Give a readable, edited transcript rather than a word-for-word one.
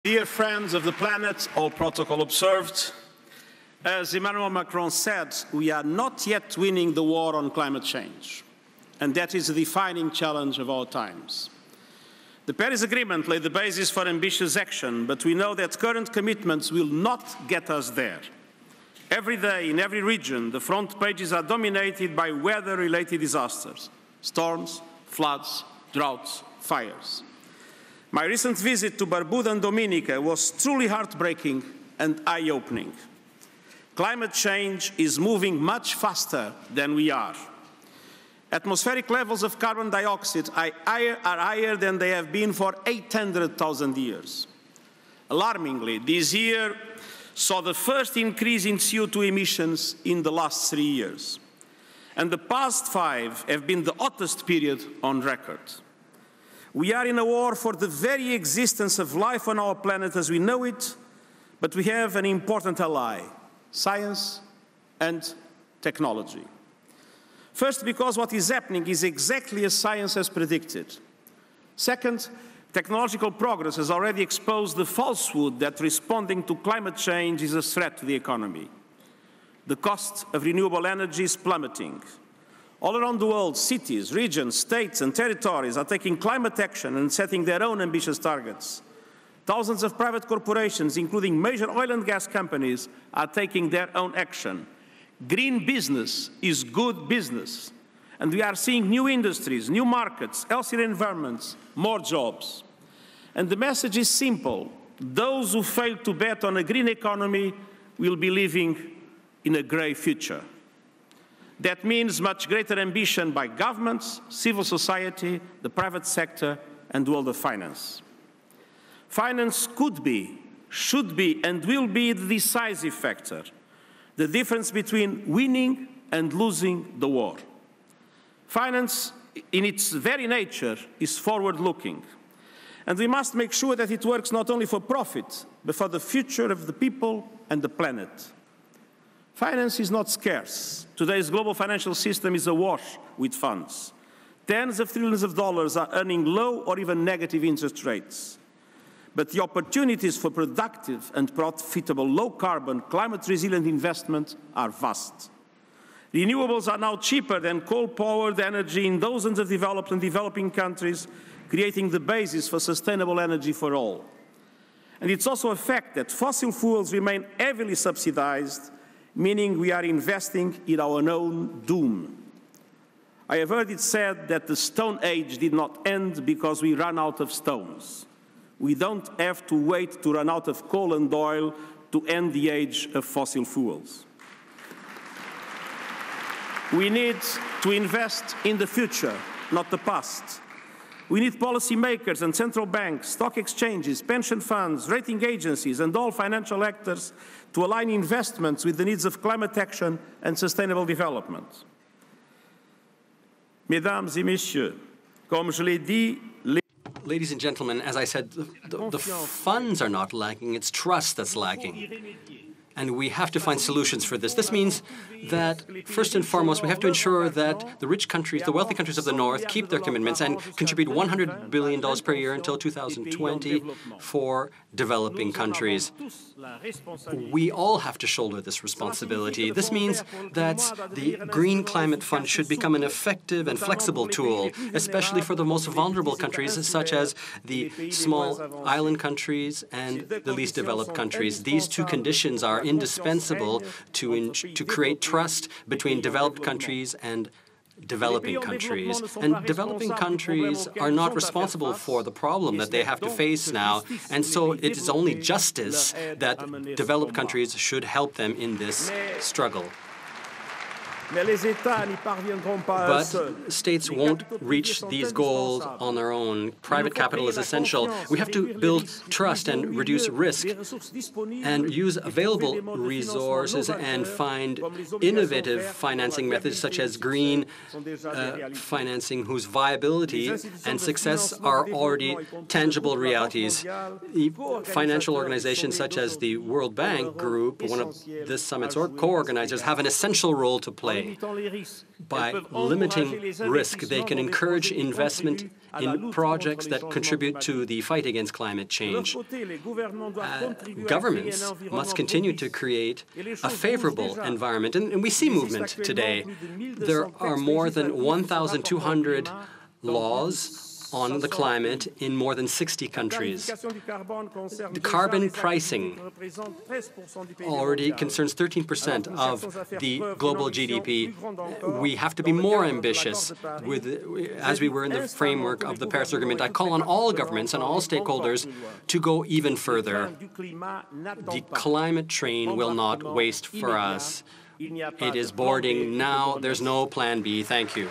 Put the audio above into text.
Dear friends of the planet, all protocol observed. As Emmanuel Macron said, we are not yet winning the war on climate change, and that is the defining challenge of our times. The Paris Agreement laid the basis for ambitious action, but we know that current commitments will not get us there. Every day, in every region, the front pages are dominated by weather-related disasters: storms, floods, droughts, fires. My recent visit to Barbuda and Dominica was truly heartbreaking and eye-opening. Climate change is moving much faster than we are. Atmospheric levels of carbon dioxide are higher than they have been for 800,000 years. Alarmingly, this year saw the first increase in CO2 emissions in the last 3 years. And the past 5 have been the hottest period on record. We are in a war for the very existence of life on our planet as we know it, but we have an important ally: science and technology. First, because what is happening is exactly as science has predicted. Second, technological progress has already exposed the falsehood that responding to climate change is a threat to the economy. The cost of renewable energy is plummeting. All around the world, cities, regions, states and territories are taking climate action and setting their own ambitious targets. Thousands of private corporations, including major oil and gas companies, are taking their own action. Green business is good business, and we are seeing new industries, new markets, healthier environments, more jobs. And the message is simple: those who fail to bet on a green economy will be living in a grey future. That means much greater ambition by governments, civil society, the private sector, and the world of finance. Finance could be, should be, and will be the decisive factor, the difference between winning and losing the war. Finance, in its very nature, is forward-looking, and we must make sure that it works not only for profit, but for the future of the people and the planet. Finance is not scarce. Today's global financial system is awash with funds. Tens of trillions of dollars are earning low or even negative interest rates. But the opportunities for productive and profitable low-carbon, climate-resilient investment are vast. Renewables are now cheaper than coal-powered energy in dozens of developed and developing countries, creating the basis for sustainable energy for all. And it's also a fact that fossil fuels remain heavily subsidized, meaning we are investing in our own doom. I have heard it said that the Stone Age did not end because we ran out of stones. We don't have to wait to run out of coal and oil to end the age of fossil fuels. We need to invest in the future, not the past. We need policymakers and central banks, stock exchanges, pension funds, rating agencies, and all financial actors to align investments with the needs of climate action and sustainable development. Mesdames et messieurs, comme je l'ai dit, Ladies and gentlemen, as I said, the funds are not lacking, it's trust that's lacking. And we have to find solutions for this. This means that, first and foremost, we have to ensure that the rich countries, the wealthy countries of the North, keep their commitments and contribute $100 billion per year until 2020 for developing countries. We all have to shoulder this responsibility. This means that the Green Climate Fund should become an effective and flexible tool, especially for the most vulnerable countries, such as the small island countries and the least developed countries. These two conditions are indispensable to create trust between developed countries and developing countries. And developing countries are not responsible for the problem that they have to face now, and so it is only justice that developed countries should help them in this struggle. But states won't reach these goals on their own. Private capital is essential. We have to build trust and reduce risk and use available resources and find innovative financing methods such as green financing whose viability and success are already tangible realities. Financial organizations such as the World Bank Group, one of this summit's co-organizers, have an essential role to play. way. By limiting risk, they can encourage investment in projects that contribute to the fight against climate change. Governments must continue to create a favorable environment, and we see movement today. There are more than 1,200 laws on the climate in more than 60 countries. The carbon pricing already concerns 13% of the global GDP. We have to be more ambitious as we were in the framework of the Paris Agreement. I call on all governments and all stakeholders to go even further. The climate train will not waste for us. It is boarding now. There's no plan B. Thank you.